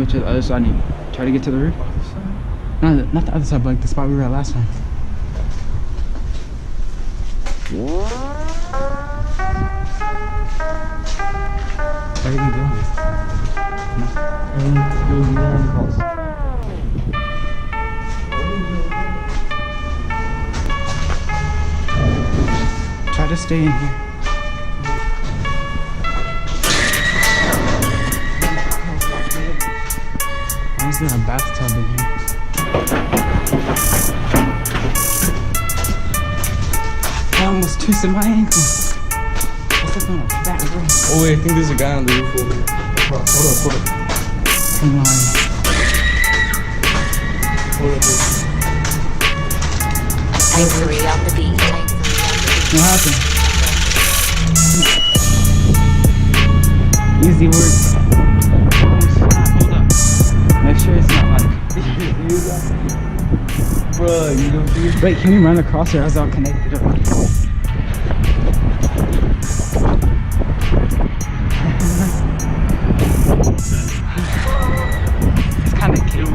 go to the other side and try to get to the roof? No, not the other side, but like the spot we were at last time. Where are you going? Try to stay in here. Why is there a bathtub in here? I almost twisted my ankle. What's up on a fat room? Oh wait, I think there's a guy on the roof over here. Hold up. Come on. Hold up. Tank 3 out the beat. What happened? Easy work. Oh snap, hold up. Make sure it's not like... Bro, you don't see it? Wait, can we run across or is it all connected up? It's kind of cute.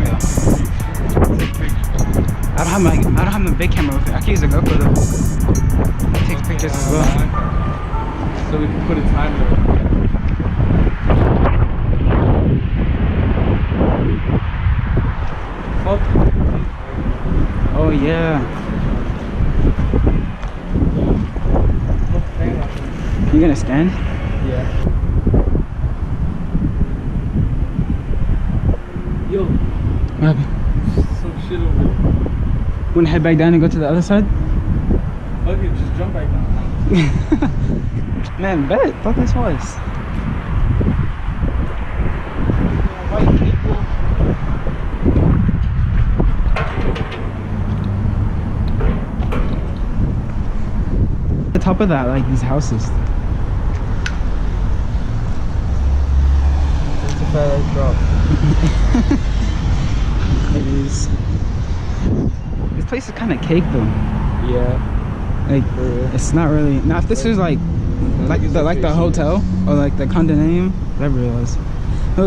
I don't have my big camera with it. I can use a GoPro though. It takes pictures as well. So we can put a timer. Fuck. Oh yeah. You gonna stand? Yeah. Yo, What happened? some shit over there. Wanna head back down and go to the other side? Okay, just jump back down. Man, bet. Thought this was. White people. The top of that, like these houses. It's a fat ass drop. It is. This place is kind of cake though. Yeah. Like, For real. it's not really. Now, if this was like the hotel or like the condominium, whatever it was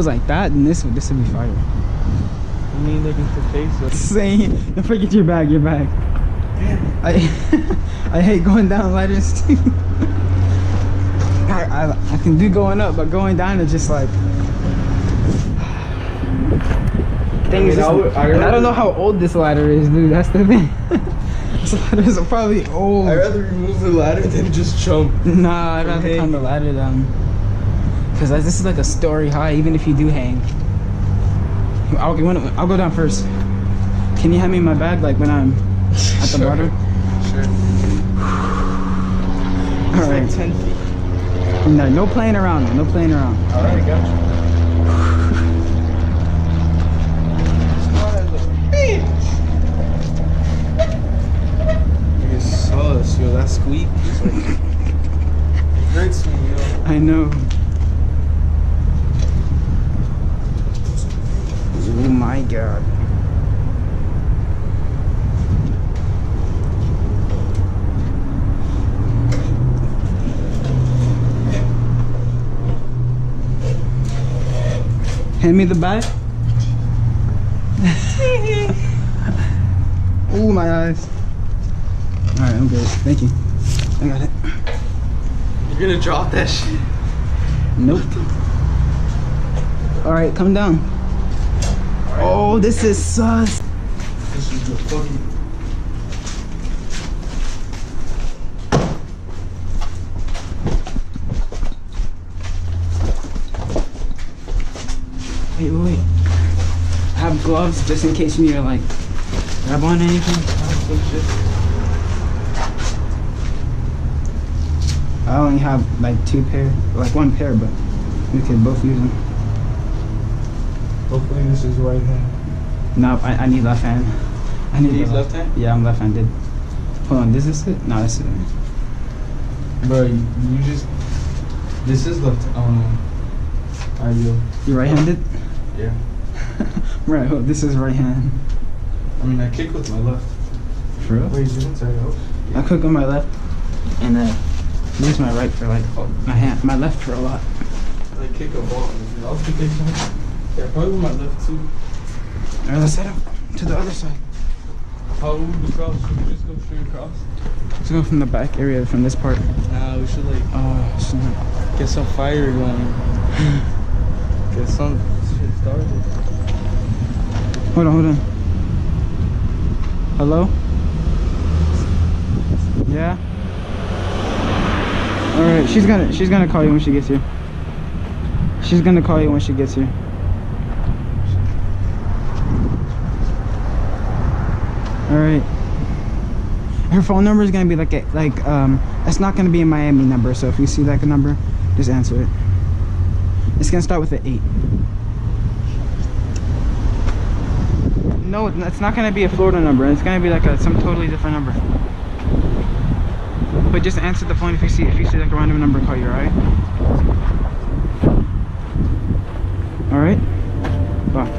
like that, then this would be fire. I mean, they can face us. Saying, don't forget your bag. I hate going down ladders too. I can do going up, but going down is just like things. I don't know how old this ladder is, dude. That's the thing. This ladder is probably old. I'd rather remove the ladder than just jump. Nah, I'd rather climb the ladder down. Cause this is like a story high, even if you do hang. I'll go down first. Can you hand me my bag, like when I'm at the bottom? Sure. All right. Like 10 feet. No playing around. No playing around. Alright, I got you. Nigga sus, yo, that squeak is like, it hurts me, yo. I know. Oh my god. Hand me the bag. Ooh, my eyes. Alright, I'm good. Thank you. I got it. You're gonna drop that shit. Nope. Alright, come down. Oh, this is sus. This is the fucking... Wait. I have gloves just in case you need to like grab on anything. I only have like one pair, but we could both use them. Hopefully this is right hand. No, I need left hand. I need You the need left hand? Yeah, I'm left-handed. Hold on, is this it? No, that's it. Bro, you just... This is left... Oh no. Are you? You right-handed? Yeah. Right, oh, this is right hand. I mean, I kick with my left. For real? Wait, you didn't say that? I cook on my left, and then use my right for like my left for a lot. I kick a ball. I'll kick it. Yeah, probably with my left too. Alright, let's head up to the other side. How would we cross? Should we just go straight across? Let's go from the back area, from this part. Nah, we should like Oh, snap. get some fire going. Get some shit started. Hold on. Hello? Yeah? Alright, she's gonna call you when she gets here. She's gonna call you when she gets here. Alright. Her phone number is gonna be it's not gonna be a Miami number, so if you see like a number, just answer it. It's gonna start with an 8. No, it's not gonna be a Florida number. It's gonna be like some totally different number. But just answer the phone if you see like a random number call you, alright? Alright? Bye.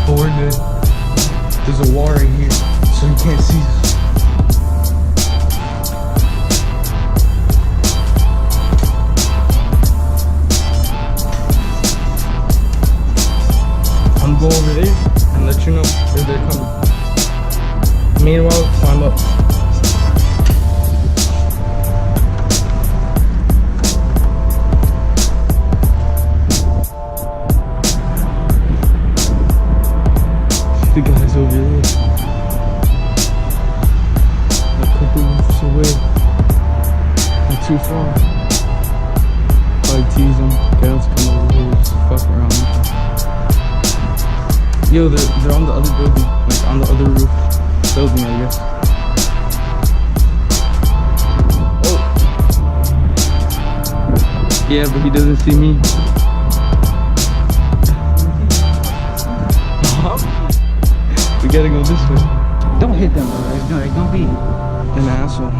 But we're good. There's a wall right here, so you can't see us. I'm going over there and let you know if they're coming. Meanwhile, climb up. The guys over there, a couple minutes away, not too far. Probably tease them, get them to come over here, just fuck around. Yo, they're on the other building, like on the other roof building, I guess. Oh, yeah, but he doesn't see me. We gotta go this way. Don't hit them, bro. Don't be an asshole.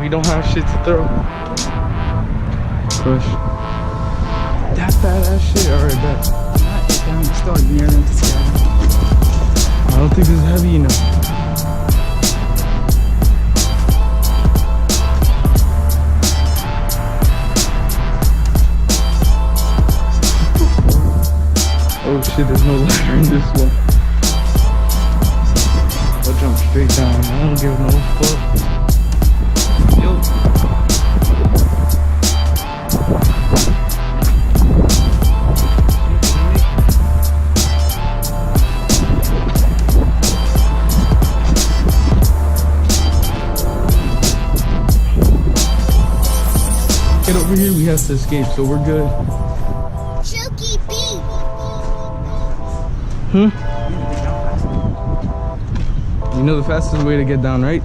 We don't have shit to throw. Push. That badass shit. Alright, bet. I'm still near them to scare them. I don't think this is heavy enough. Oh shit, there's no ladder in this one. I'll jump straight down. I don't give no fuck. Yo. Get over here, we have to escape, so we're good. Hmm? You know the fastest way to get down, right?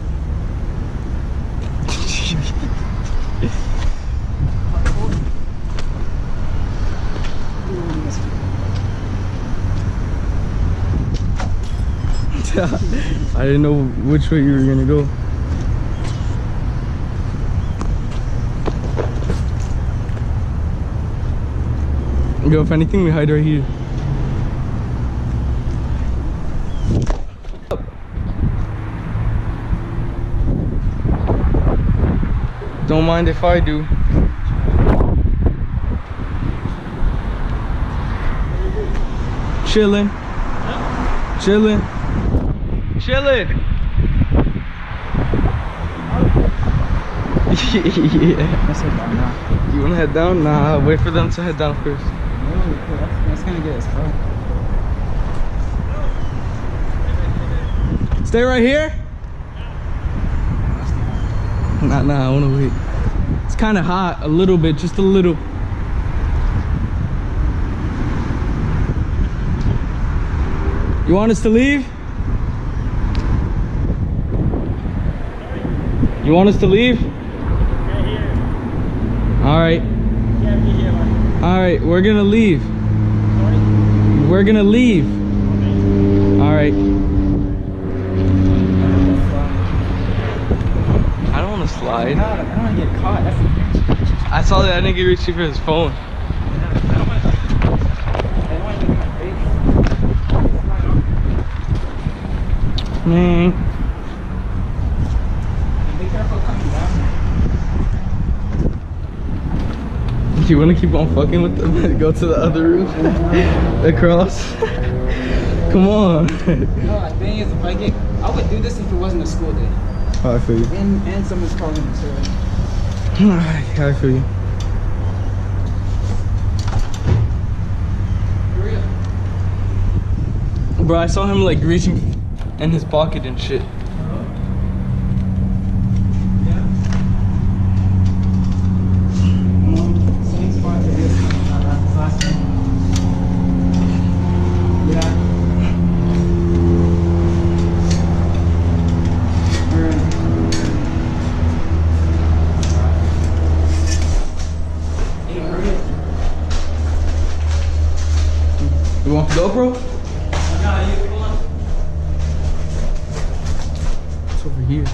I didn't know which way you were gonna go. Yo, if anything, we hide right here. Don't mind if I do. Chilling. Chilling. Chilling. Yeah. Let's head down now. You wanna head down? Nah, wait for them to head down first. That's gonna get us far. Stay right here? Nah, I wanna wait. It's kinda hot, a little bit, just a little. You want us to leave? You want us to leave? All right. All right, we're gonna leave. We're gonna leave. All right. I don't want to slide. I don't want to get caught. That's the thing. I saw that nigga reaching for his phone. I don't want to get my face. Man. Be careful coming down. You want to keep on fucking with them and go to the other room? Across? Come on. No, the thing is, I would do this if it wasn't a school day. Oh, I feel you. And someone's calling me, so. I feel you. Hurry up. Bro, I saw him like reaching in his pocket and shit. Same spot to this last one. Yeah. You want the GoPro? It's over here.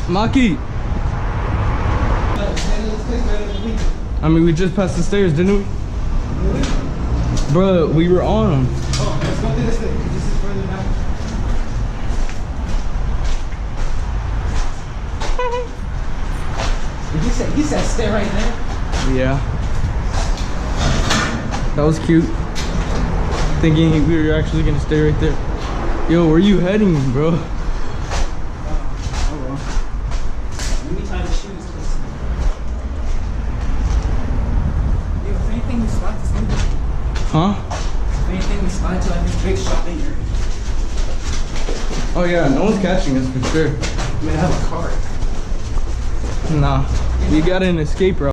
Maki! I mean, we just passed the stairs, didn't we? Bro, we were on them. Oh, let's go through this way. This is further back. He said stay right there. Yeah. That was cute. Thinking we were actually gonna stay right there. Yo, where you heading, bro? Oh well. Let me tie the shoes. Yo, if anything we spot this movie. Huh? If anything we spot to like this big shopping area. Oh yeah, no one's catching us for sure. I'm gonna have a car. Nah, we got an escape route.